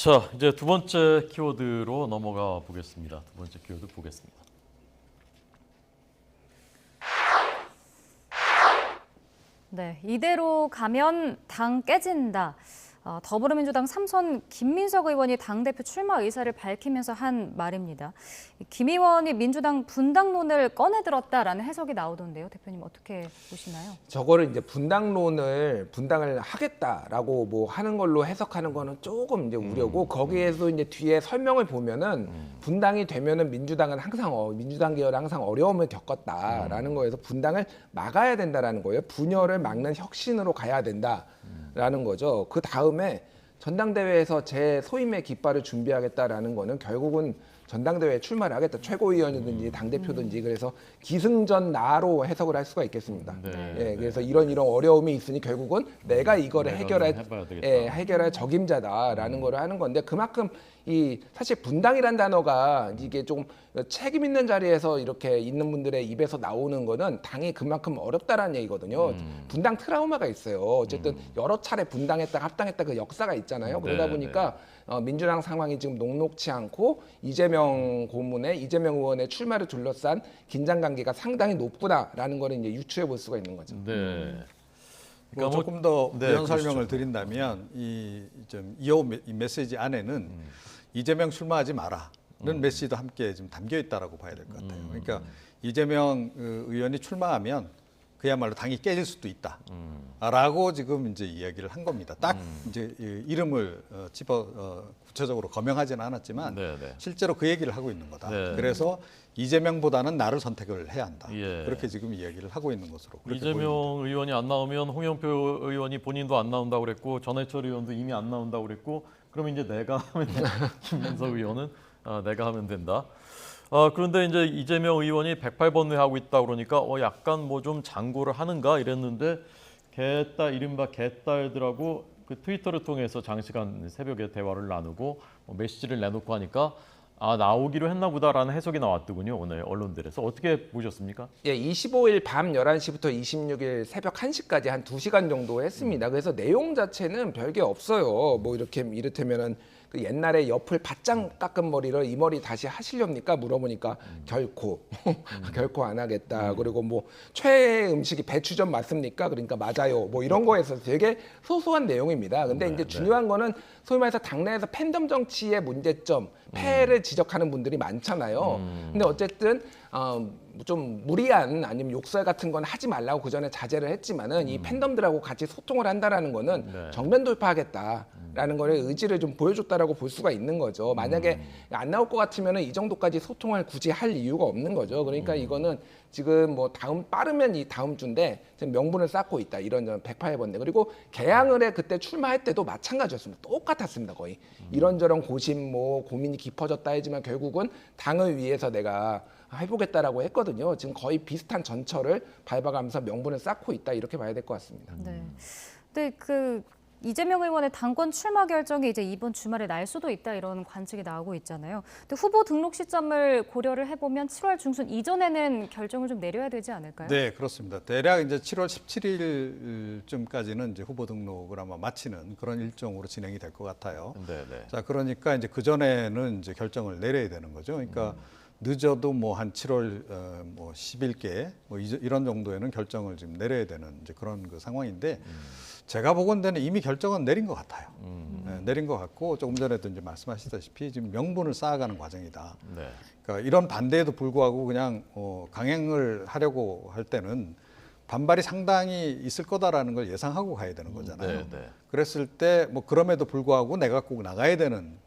자, 이제 두 번째 키워드로 넘어가 보겠습니다. 두 번째 키워드 보겠습니다. 네, 이대로 가면 당 깨진다. 더불어민주당 3선 김민석 의원이 당대표 출마 의사를 밝히면서 한 말입니다. 김 의원이 민주당 분당론을 꺼내들었다라는 해석이 나오던데요. 대표님 어떻게 보시나요? 저거를 이제 분당을 하겠다라고 뭐 하는 걸로 해석하는 거는 조금 이제 우려고 거기에서 이제 뒤에 설명을 보면은 분당이 되면은 민주당 계열은 항상 어려움을 겪었다라는 거에서 분당을 막아야 된다라는 거예요. 분열을 막는 혁신으로 가야 된다라는 거죠. 그 다음에 전당대회에서 제 소임의 깃발을 준비하겠다라는 거는 결국은 전당대회에 출마를 하겠다. 최고위원이든지 당대표든지 그래서 기승전나로 해석을 할 수가 있겠습니다. 예, 그래서 이런 어려움이 있으니 결국은 내가 이거를 해결할 적임자다라는 거를 하는 건데 그만큼 사실 분당이란 단어가 이게 좀 책임 있는 자리에서 이렇게 있는 분들의 입에서 나오는 거는 당이 그만큼 어렵다라는 얘기거든요. 분당 트라우마가 있어요. 어쨌든 여러 차례 분당했다 합당했다 그 역사가 있잖아요. 그러다 보니까 민주당 상황이 지금 녹록치 않고 이재명 의원의 출마를 둘러싼 긴장 관계가 상당히 높구나라는 거를 이제 유추해 볼 수가 있는 거죠. 네. 뭐 조금 더 부연 설명을 드린다면 이 메시지 안에는 이재명 출마하지 마라는 메시지도 함께 좀 담겨 있다라고 봐야 될 것 같아요. 그러니까 이재명 의원이 출마하면 그야말로 당이 깨질 수도 있다라고 지금 이제 이야기를 한 겁니다. 딱 이제 이름을 구체적으로 거명하지는 않았지만 실제로 그 얘기를 하고 있는 거다. 그래서 이재명보다는 나를 선택을 해야 한다. 그렇게 지금 이야기를 하고 있는 것으로. 이재명 의원이 안 나오면 홍영표 의원이 본인도 안 나온다고 그랬고 전해철 의원도 이미 안 나온다고 그랬고 그럼 이제 내가 하면 김민석 의원은 내가 하면 된다. 그런데 이제 이재명 의원이 108번회 하고 있다 그러니까 약간 뭐 좀 장고를 하는가 이랬는데 이른바 개딸들하고 그 트위터를 통해서 장시간 새벽에 대화를 나누고 메시지를 내놓고 하니까 나오기로 했나 보다라는 해석이 나왔더군요. 오늘 언론들에서. 어떻게 보셨습니까? 예, 25일 밤 11시부터 26일 새벽 1시까지 한 2시간 정도 했습니다. 그래서 내용 자체는 별게 없어요. 뭐 이를테면은 그 옛날에 옆을 바짝 깎은 머리를 이 머리 다시 하시렵니까? 물어보니까 결코 안 하겠다. 그리고 뭐 최애 음식이 배추전 맞습니까? 그러니까 맞아요. 뭐 이런 거에서 되게 소소한 내용입니다. 근데 이제 중요한 거는 소위 말해서 당내에서 팬덤 정치의 문제점, 폐해를 지적하는 분들이 많잖아요. 근데 어쨌든 좀 무리한 아니면 욕설 같은 건 하지 말라고 그 전에 자제를 했지만은 이 팬덤들하고 같이 소통을 한다라는 거는 정면 돌파하겠다라는 거를 의지를 좀 보여줬다라고 볼 수가 있는 거죠. 만약에 안 나올 것 같으면은 이 정도까지 소통을 굳이 할 이유가 없는 거죠. 그러니까 이거는 지금 뭐 빠르면 이 다음 주인데 지금 명분을 쌓고 있다. 이런 108번대. 그리고 개항을에 그때 출마할 때도 마찬가지였습니다. 똑같았습니다. 거의 이런저런 고민이 깊어졌다 하지만 결국은 당을 위해서 내가 해보겠다라고 했거든요. 지금 거의 비슷한 전철을 밟아가면서 명분을 쌓고 있다 이렇게 봐야 될 것 같습니다. 네. 근데 이재명 의원의 당권 출마 결정이 이제 이번 주말에 날 수도 있다 이런 관측이 나오고 있잖아요. 근데 후보 등록 시점을 고려를 해보면 7월 중순 이전에는 결정을 좀 내려야 되지 않을까요? 네, 그렇습니다. 대략 이제 7월 17일쯤까지는 이제 후보 등록을 아마 마치는 그런 일정으로 진행이 될 것 같아요. 자, 그러니까 이제 그 전에는 이제 결정을 내려야 되는 거죠. 그러니까 늦어도 뭐 한 7월 10일께 뭐 이런 정도에는 결정을 지금 내려야 되는 이제 그런 그 상황인데. 제가 보건대는 이미 결정은 내린 것 같아요. 내린 것 같고 조금 전에도 이제 말씀하셨다시피 지금 명분을 쌓아가는 과정이다. 그러니까 이런 반대에도 불구하고 그냥 강행을 하려고 할 때는 반발이 상당히 있을 거다라는 걸 예상하고 가야 되는 거잖아요. 그랬을 때 뭐 그럼에도 불구하고 내가 꼭 나가야 되는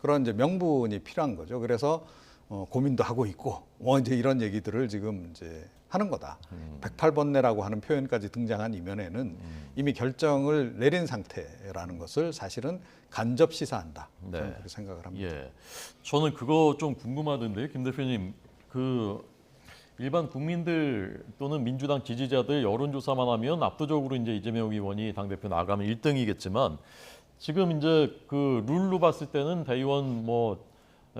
그런 이제 명분이 필요한 거죠. 그래서 고민도 하고 있고 이제 이런 얘기들을 지금 이제 하는 거다. 108번뇌라고 하는 표현까지 등장한 이면에는 이미 결정을 내린 상태라는 것을 사실은 간접 시사한다. 저는 그렇게 생각을 합니다. 저는 그거 좀 궁금하던데, 김 대표님, 일반 국민들 또는 민주당 지지자들 여론조사만 하면 압도적으로 이제 이재명 의원이 당대표 나가면 1등이겠지만 지금 이제 그 룰로 봤을 때는 대의원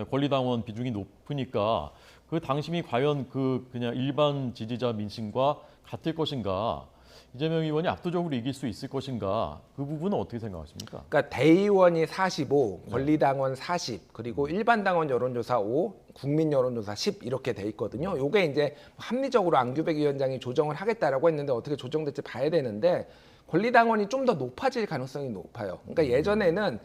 권리당원 비중이 높으니까 그 당심이 과연 그냥 일반 지지자 민심과 같을 것인가? 이재명 의원이 압도적으로 이길 수 있을 것인가 그 부분은 어떻게 생각하십니까? 그러니까 대의원이 45, 권리당원 40, 그리고 일반 당원 여론조사 5, 국민 여론조사 10 이렇게 돼 있거든요. 요게 이제 합리적으로 안규백 위원장이 조정을 하겠다라고 했는데 어떻게 조정될지 봐야 되는데 권리당원이 좀 더 높아질 가능성이 높아요. 그러니까 예전에는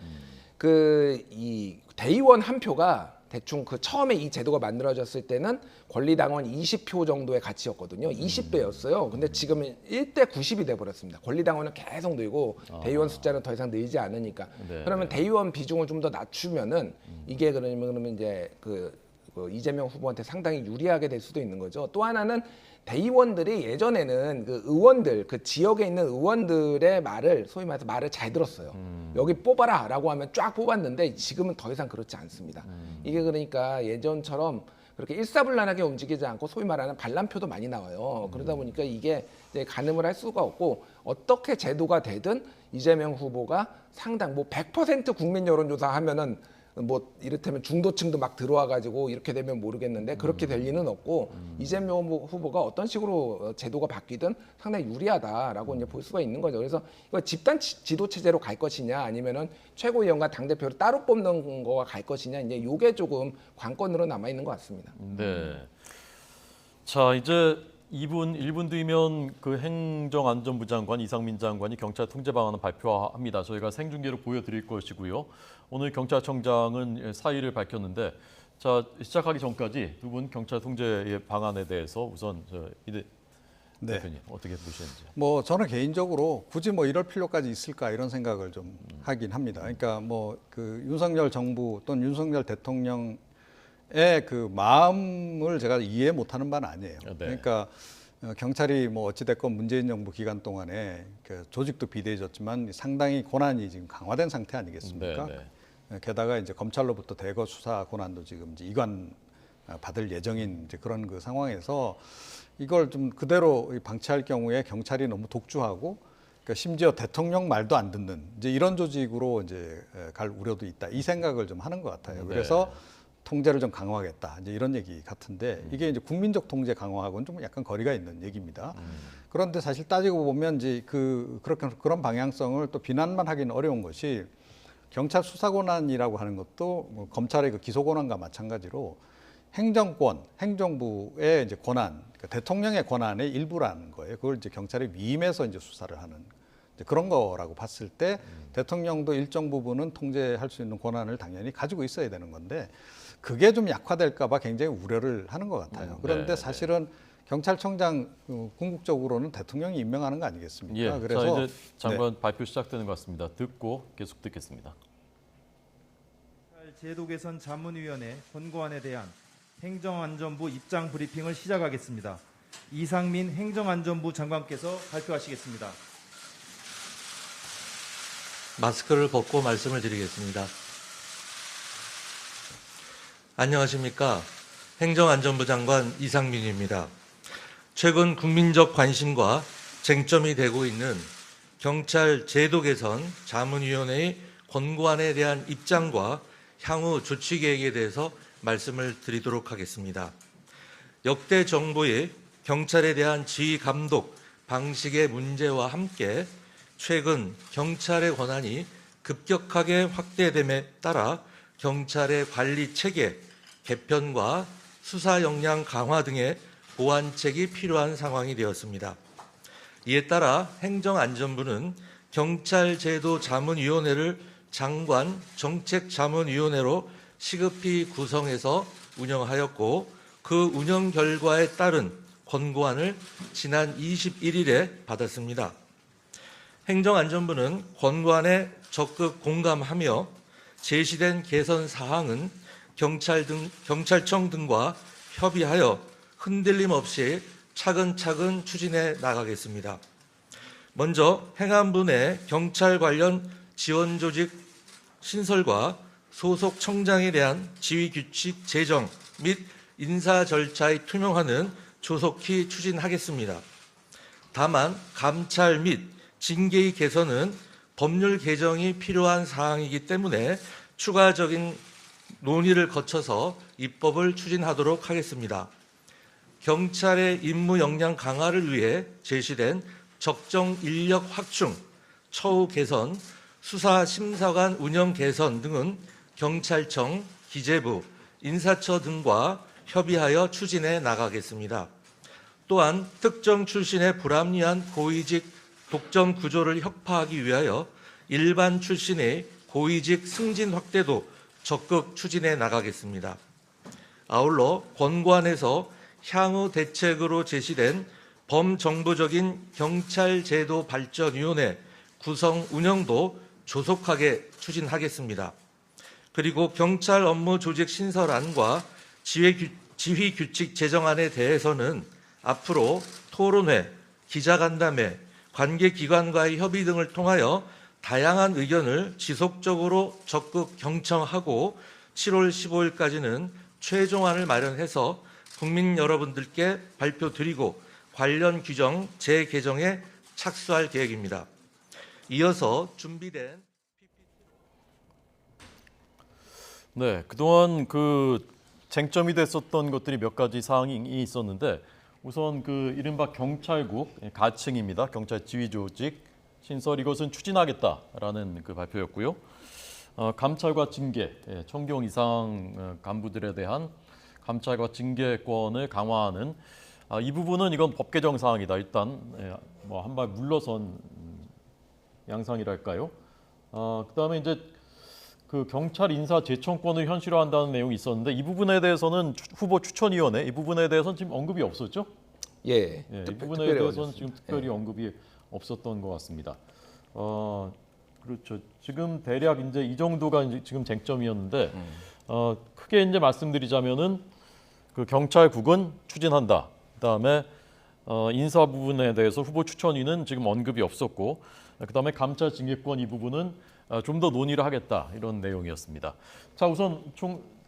이 대의원 한 표가 대충 그 처음에 이 제도가 만들어졌을 때는 권리당원 20표 정도의 가치였거든요. 20배였어요. 근데 지금은 1대 90이 돼 버렸습니다. 권리당원은 계속 늘고 대의원 숫자는 더 이상 늘지 않으니까. 네, 그러면 대의원 비중을 좀 더 낮추면은 이게 그러면 이제 그 이재명 후보한테 상당히 유리하게 될 수도 있는 거죠. 또 하나는 대의원들이 예전에는 그 의원들, 그 지역에 있는 의원들의 말을 소위 말해서 말을 잘 들었어요. 여기 뽑아라라고 하면 쫙 뽑았는데 지금은 더 이상 그렇지 않습니다. 이게 그러니까 예전처럼 그렇게 일사불란하게 움직이지 않고 소위 말하는 반란표도 많이 나와요. 그러다 보니까 이게 이제 가늠을 할 수가 없고 어떻게 제도가 되든 이재명 후보가 상당 뭐 100% 국민 여론조사 하면은 뭐 이를테면 중도층도 막 들어와 가지고 이렇게 되면 모르겠는데 그렇게 될 리는 없고 이재명 후보가 어떤 식으로 제도가 바뀌든 상당히 유리하다라고 이제 볼 수가 있는 거죠. 그래서 이거 집단 지도 체제로 갈 것이냐 아니면은 최고위원과 당 대표를 따로 뽑는 거가 갈 것이냐 이제 요게 조금 관건으로 남아 있는 것 같습니다. 네. 자, 이제 1분 뒤면 그 행정안전부 장관 이상민 장관이 경찰 통제 방안을 발표합니다. 저희가 생중계로 보여드릴 것이고요. 오늘 경찰청장은 사의를 밝혔는데, 자 시작하기 전까지 두 분 경찰 통제 방안에 대해서 우선 이 대표님 어떻게 보시는지. 뭐 저는 개인적으로 굳이 뭐 이럴 필요까지 있을까 이런 생각을 좀 하긴 합니다. 그러니까 뭐 그 윤석열 정부 또는 윤석열 대통령의 그 마음을 제가 이해 못하는 바는 아니에요. 네. 그러니까 경찰이 뭐 어찌됐건 문재인 정부 기간 동안에 그 조직도 비대해졌지만 상당히 권한이 지금 강화된 상태 아니겠습니까? 네, 네. 게다가 이제 검찰로부터 대거 수사 권한도 지금 이제 이관 받을 예정인 이제 그런 그 상황에서 이걸 좀 그대로 방치할 경우에 경찰이 너무 독주하고 그러니까 심지어 대통령 말도 안 듣는 이제 이런 조직으로 이제 갈 우려도 있다. 이 생각을 좀 하는 것 같아요. 그래서 통제를 좀 강화하겠다. 이제 이런 얘기 같은데 이게 이제 국민적 통제 강화하고는 좀 약간 거리가 있는 얘기입니다. 그런데 사실 따지고 보면 이제 그런 방향성을 또 비난만 하기는 어려운 것이 경찰 수사 권한이라고 하는 것도 뭐 검찰의 그 기소 권한과 마찬가지로 행정권, 행정부의 이제 권한, 그러니까 대통령의 권한의 일부라는 거예요. 그걸 이제 경찰이 위임해서 이제 수사를 하는 이제 그런 거라고 봤을 때 대통령도 일정 부분은 통제할 수 있는 권한을 당연히 가지고 있어야 되는 건데 그게 좀 약화될까봐 굉장히 우려를 하는 것 같아요. 그런데 사실은 경찰청장 궁극적으로는 대통령이 임명하는 거 아니겠습니까? 예, 그래서 자, 이제 장관 발표 시작되는 것 같습니다. 듣고 계속 듣겠습니다. 제도 개선 자문위원회 권고안에 대한 행정안전부 입장 브리핑을 시작하겠습니다. 이상민 행정안전부 장관께서 발표하시겠습니다. 마스크를 벗고 말씀을 드리겠습니다. 안녕하십니까. 행정안전부 장관 이상민입니다. 최근 국민적 관심과 쟁점이 되고 있는 경찰 제도 개선 자문위원회의 권고안에 대한 입장과 향후 조치 계획에 대해서 말씀을 드리도록 하겠습니다. 역대 정부의 경찰에 대한 지휘 감독 방식의 문제와 함께 최근 경찰의 권한이 급격하게 확대됨에 따라 경찰의 관리 체계 개편과 수사 역량 강화 등의 보완책이 필요한 상황이 되었습니다. 이에 따라 행정안전부는 경찰제도자문위원회를 장관 정책자문위원회로 시급히 구성해서 운영하였고 그 운영 결과에 따른 권고안을 지난 21일에 받았습니다. 행정안전부는 권고안에 적극 공감하며 제시된 개선 사항은 경찰청 등과 협의하여 흔들림 없이 차근차근 추진해 나가겠습니다. 먼저 행안부 내 경찰 관련 지원 조직 신설과 소속 청장에 대한 지휘 규칙 제정 및 인사 절차의 투명화는 조속히 추진하겠습니다. 다만 감찰 및 징계의 개선은 법률 개정이 필요한 사항이기 때문에 추가적인 논의를 거쳐서 입법을 추진하도록 하겠습니다. 경찰의 임무 역량 강화를 위해 제시된 적정 인력 확충, 처우 개선, 수사 심사관 운영 개선 등은 경찰청, 기재부, 인사처 등과 협의하여 추진해 나가겠습니다. 또한 특정 출신의 불합리한 고위직 독점 구조를 혁파하기 위하여 일반 출신의 고위직 승진 확대도 적극 추진해 나가겠습니다. 아울러 권고안에서 향후 대책으로 제시된 범정부적인 경찰제도 발전위원회 구성 운영도 조속하게 추진하겠습니다. 그리고 경찰 업무 조직 신설안과 지휘 규칙 제정안에 대해서는 앞으로 토론회, 기자간담회, 관계기관과의 협의 등을 통하여 다양한 의견을 지속적으로 적극 경청하고 7월 15일까지는 최종안을 마련해서 국민 여러분들께 발표드리고 관련 규정 재개정에 착수할 계획입니다. 이어서 준비된 네, 그동안 그 쟁점이 됐었던 것들이 몇 가지 사항이 있었는데 우선 그 이른바 경찰국 가칭입니다. 경찰 지휘 조직 신설 이것은 추진하겠다라는 그 발표였고요. 감찰과 징계, 청경 이상 간부들에 대한 감찰과 징계권을 강화하는 이 부분은 이건 법 개정 사항이다. 일단 뭐 한 발 물러선 양상이랄까요. 그다음에 이제 그 경찰 인사 제청권을 현실화한다는 내용이 있었는데 이 부분에 대해서는 후보 추천위원회 이 부분에 대해서는 지금 언급이 없었죠? 예. 이 부분에 대해서는 지금 특별히 언급이 없었던 것 같습니다. 그렇죠. 지금 대략 이제 이 정도가 이제 지금 쟁점이었는데 크게 이제 말씀드리자면은 그 경찰국은 추진한다. 그다음에 인사 부분에 대해서 후보 추천위는 지금 언급이 없었고, 그다음에 감찰 징계권 이 부분은 좀 더 논의를 하겠다 이런 내용이었습니다. 자, 우선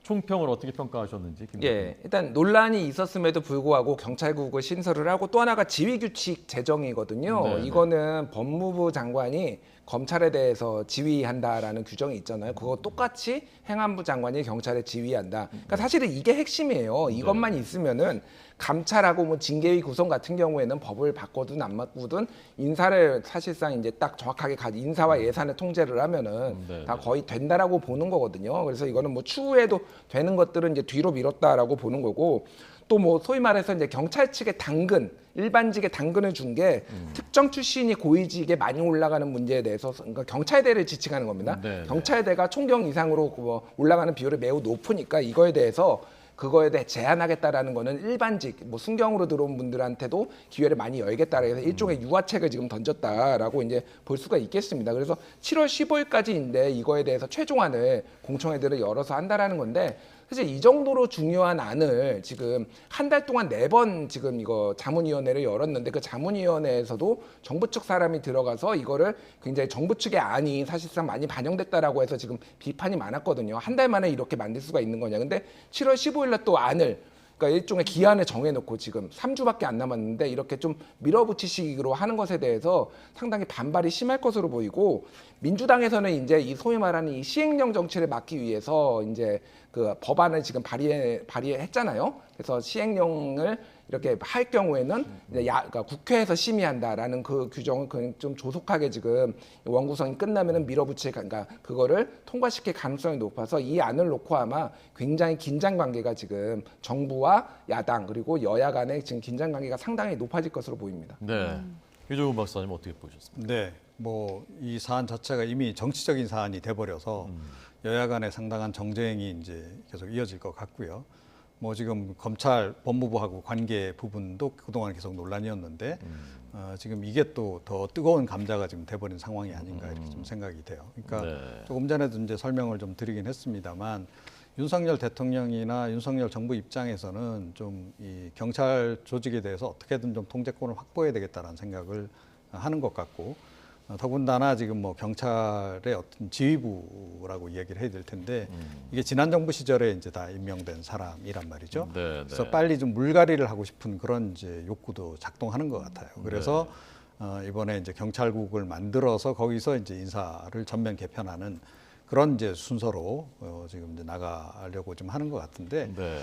총평을 어떻게 평가하셨는지. 예, 일단 논란이 있었음에도 불구하고 경찰국을 신설을 하고 또 하나가 지휘규칙 제정이거든요. 네네. 이거는 법무부 장관이 검찰에 대해서 지휘한다라는 규정이 있잖아요. 그거 똑같이 행안부 장관이 경찰에 지휘한다. 그러니까 사실은 이게 핵심이에요. 이것만 있으면은 감찰하고 뭐 징계위 구성 같은 경우에는 법을 바꿔든 안 바꾸든 인사를 사실상 이제 딱 정확하게 인사와 예산을 통제를 하면은 다 거의 된다라고 보는 거거든요. 그래서 이거는 뭐 추후에도 되는 것들은 이제 뒤로 미뤘다라고 보는 거고, 또 뭐 소위 말해서 이제 경찰 측의 당근, 일반직에 당근을 준 게 특정 출신이 고위직에 많이 올라가는 문제에 대해서, 그러니까 경찰대를 지칭하는 겁니다. 네, 경찰대가 총경 이상으로 뭐 올라가는 비율이 매우 높으니까 이거에 대해서 그거에 대해 제한하겠다라는 거는 일반직, 뭐 순경으로 들어온 분들한테도 기회를 많이 열겠다. 그래서 일종의 유화책을 지금 던졌다라고 이제 볼 수가 있겠습니다. 그래서 7월 15일까지인데 이거에 대해서 최종안을 공청회들을 열어서 한다라는 건데, 사실 이 정도로 중요한 안을 지금 한 달 동안 4번 지금 이거 자문위원회를 열었는데, 그 자문위원회에서도 정부 측 사람이 들어가서 이거를 굉장히 정부 측의 안이 사실상 많이 반영됐다라고 해서 지금 비판이 많았거든요. 한 달 만에 이렇게 만들 수가 있는 거냐. 근데 7월 15일날 또 안을, 그러니까 일종의 기한을 정해놓고 지금 3주밖에 안 남았는데 이렇게 좀 밀어붙이식으로 하는 것에 대해서 상당히 반발이 심할 것으로 보이고, 민주당에서는 이제 이 소위 말하는 이 시행령 정치를 막기 위해서 이제 그 법안을 지금 발의했잖아요. 그래서 시행령을 이렇게 할 경우에는 이제 그러니까 국회에서 심의한다라는 그 규정을 그냥 좀 조속하게 지금 원구성이 끝나면은 밀어붙일, 그러니까 그거를 통과시킬 가능성이 높아서 이 안을 놓고 아마 굉장히 긴장 관계가 지금 정부와 야당 그리고 여야 간의 지금 긴장 관계가 상당히 높아질 것으로 보입니다. 네. 유종훈 박사님 어떻게 보셨습니까? 네, 뭐 이 사안 자체가 이미 정치적인 사안이 돼버려서 여야 간에 상당한 정쟁이 이제 계속 이어질 것 같고요. 뭐 지금 검찰, 법무부하고 관계 부분도 그동안 계속 논란이었는데 지금 이게 또 더 뜨거운 감자가 지금 돼버린 상황이 아닌가 이렇게 좀 생각이 돼요. 그러니까 네. 조금 전에도 이제 설명을 좀 드리긴 했습니다만, 윤석열 대통령이나 윤석열 정부 입장에서는 좀 이 경찰 조직에 대해서 어떻게든 좀 통제권을 확보해야 되겠다라는 생각을 하는 것 같고, 더군다나 지금 뭐 경찰의 어떤 지휘부라고 이야기를 해야 될 텐데 이게 지난 정부 시절에 이제 다 임명된 사람이란 말이죠. 네, 그래서 네. 빨리 좀 물갈이를 하고 싶은 그런 이제 욕구도 작동하는 것 같아요. 그래서 이번에 이제 경찰국을 만들어서 거기서 이제 인사를 전면 개편하는 그런 이제 순서로 지금 이제 나가려고 좀 하는 것 같은데 네.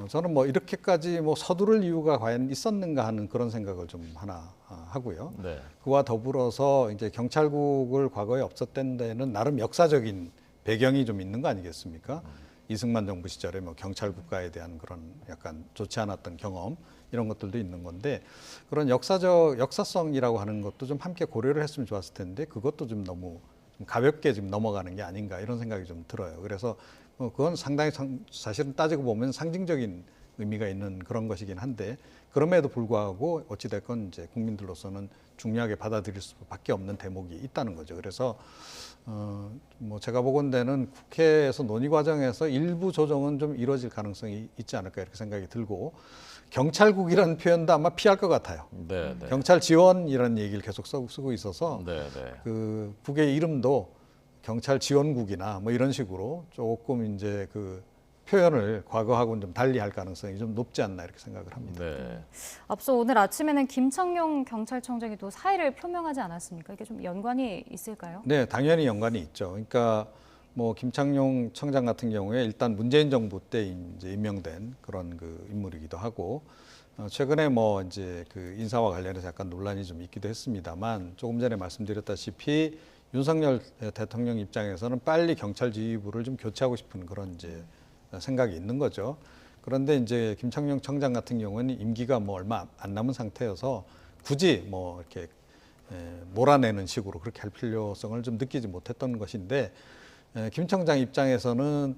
저는 뭐 이렇게까지 뭐 서두를 이유가 과연 있었는가 하는 그런 생각을 좀 하나 하고요. 네. 그와 더불어서 이제 경찰국을 과거에 없었던 데는 나름 역사적인 배경이 좀 있는 거 아니겠습니까? 이승만 정부 시절에 뭐 경찰 국가에 대한 그런 약간 좋지 않았던 경험 이런 것들도 있는 건데 그런 역사성이라고 하는 것도 좀 함께 고려를 했으면 좋았을 텐데 그것도 좀 너무 좀 가볍게 지금 넘어가는 게 아닌가 이런 생각이 좀 들어요. 그래서 그건 상당히 사실은 따지고 보면 상징적인 의미가 있는 그런 것이긴 한데 그럼에도 불구하고 어찌됐건 이제 국민들로서는 중요하게 받아들일 수밖에 없는 대목이 있다는 거죠. 그래서 뭐 제가 보건대는 국회에서 논의 과정에서 일부 조정은 좀 이루어질 가능성이 있지 않을까 이렇게 생각이 들고 경찰국이라는 표현도 아마 피할 것 같아요. 네. 네. 경찰 지원이라는 얘기를 계속 쓰고 있어서 네. 네. 그 국의 이름도 경찰 지원국이나 뭐 이런 식으로 조금 이제 그 표현을 과거하고는 좀 달리할 가능성이 좀 높지 않나 이렇게 생각을 합니다. 네. 앞서 오늘 아침에는 김창룡 경찰청장이 또 사의를 표명하지 않았습니까? 이게 좀 연관이 있을까요? 네, 당연히 연관이 있죠. 그러니까 뭐 김창룡 청장 같은 경우에 일단 문재인 정부 때 이제 임명된 그런 그 인물이기도 하고 최근에 뭐 이제 그 인사와 관련해서 약간 논란이 좀 있기도 했습니다만 조금 전에 말씀드렸다시피 윤석열 대통령 입장에서는 빨리 경찰 지휘부를 좀 교체하고 싶은 그런 이제 생각이 있는 거죠. 그런데 이제 김창룡 청장 같은 경우는 임기가 뭐 얼마 안 남은 상태여서 굳이 뭐 이렇게 몰아내는 식으로 그렇게 할 필요성을 좀 느끼지 못했던 것인데 김 청장 입장에서는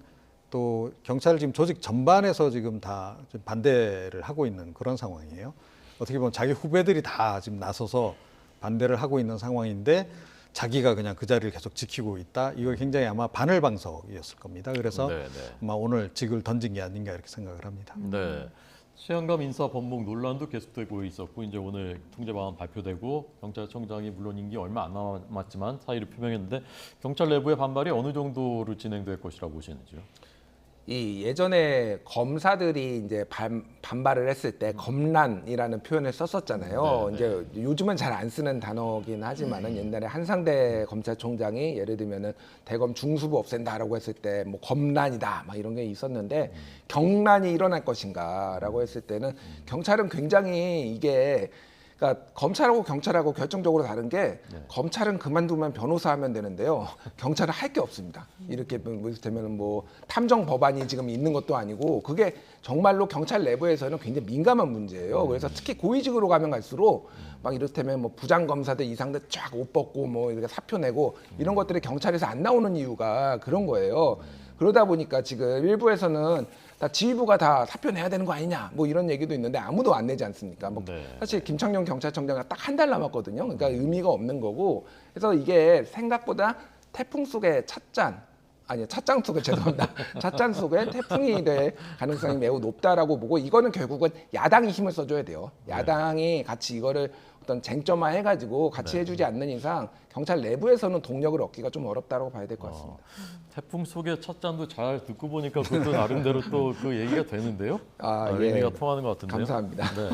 또 경찰 지금 조직 전반에서 지금 다 좀 반대를 하고 있는 그런 상황이에요. 어떻게 보면 자기 후배들이 다 지금 나서서 반대를 하고 있는 상황인데 자기가 그냥 그 자리를 계속 지키고 있다. 이거 굉장히 아마 바늘방석이었을 겁니다. 그래서 네. 아마 오늘 직을 던진 게 아닌가 이렇게 생각을 합니다. 네. 시한감 인사 번복 논란도 계속되고 있었고 이제 오늘 통제 방안 발표되고 경찰청장이 물론 임기 얼마 안 남았지만 사의를 표명했는데 경찰 내부의 반발이 어느 정도로 진행될 것이라고 보시는지요? 이 예전에 검사들이 이제 반발을 했을 때 검란이라는 표현을 썼었잖아요. 네, 이제 요즘은 잘 안 쓰는 단어긴 하지만은 옛날에 한상대 검찰총장이 예를 들면은 대검 중수부 없앤다라고 했을 때 뭐 검란이다 막 이런 게 있었는데 경란이 일어날 것인가라고 했을 때는 경찰은 굉장히 이게 그러니까 검찰하고 경찰하고 결정적으로 다른 게 검찰은 그만두면 변호사 하면 되는데요. 경찰은 할 게 없습니다. 이렇게 되면 뭐 탐정 법안이 지금 있는 것도 아니고 그게 정말로 경찰 내부에서는 굉장히 민감한 문제예요. 그래서 특히 고위직으로 가면 갈수록 막 이를테면 뭐 부장 검사들 이상들 쫙 옷 벗고 뭐 이렇게 사표 내고 이런 것들이 경찰에서 안 나오는 이유가 그런 거예요. 그러다 보니까 지금 일부에서는 다 지휘부가 다 사표 내야 되는 거 아니냐 뭐 이런 얘기도 있는데 아무도 안 내지 않습니까? 뭐 네. 사실 김창룡 경찰청장은 딱 한 달 남았거든요. 그러니까 의미가 없는 거고 그래서 이게 생각보다 태풍 속의 찻잔 아니 찻잔 속에 죄송합니다. 찻잔 속에 태풍이 될 가능성이 매우 높다라고 보고 이거는 결국은 야당이 힘을 써줘야 돼요. 야당이 같이 이거를 어떤 쟁점화 해가지고 같이 해주지 않는 이상 경찰 내부에서는 동력을 얻기가 좀 어렵다고 봐야 될 것 같습니다. 태풍 속의 첫 잔도 잘 듣고 보니까 그것도 나름대로 또 그 얘기가 되는데요. 예. 의미가 통하는 것 같은데요. 감사합니다. 네.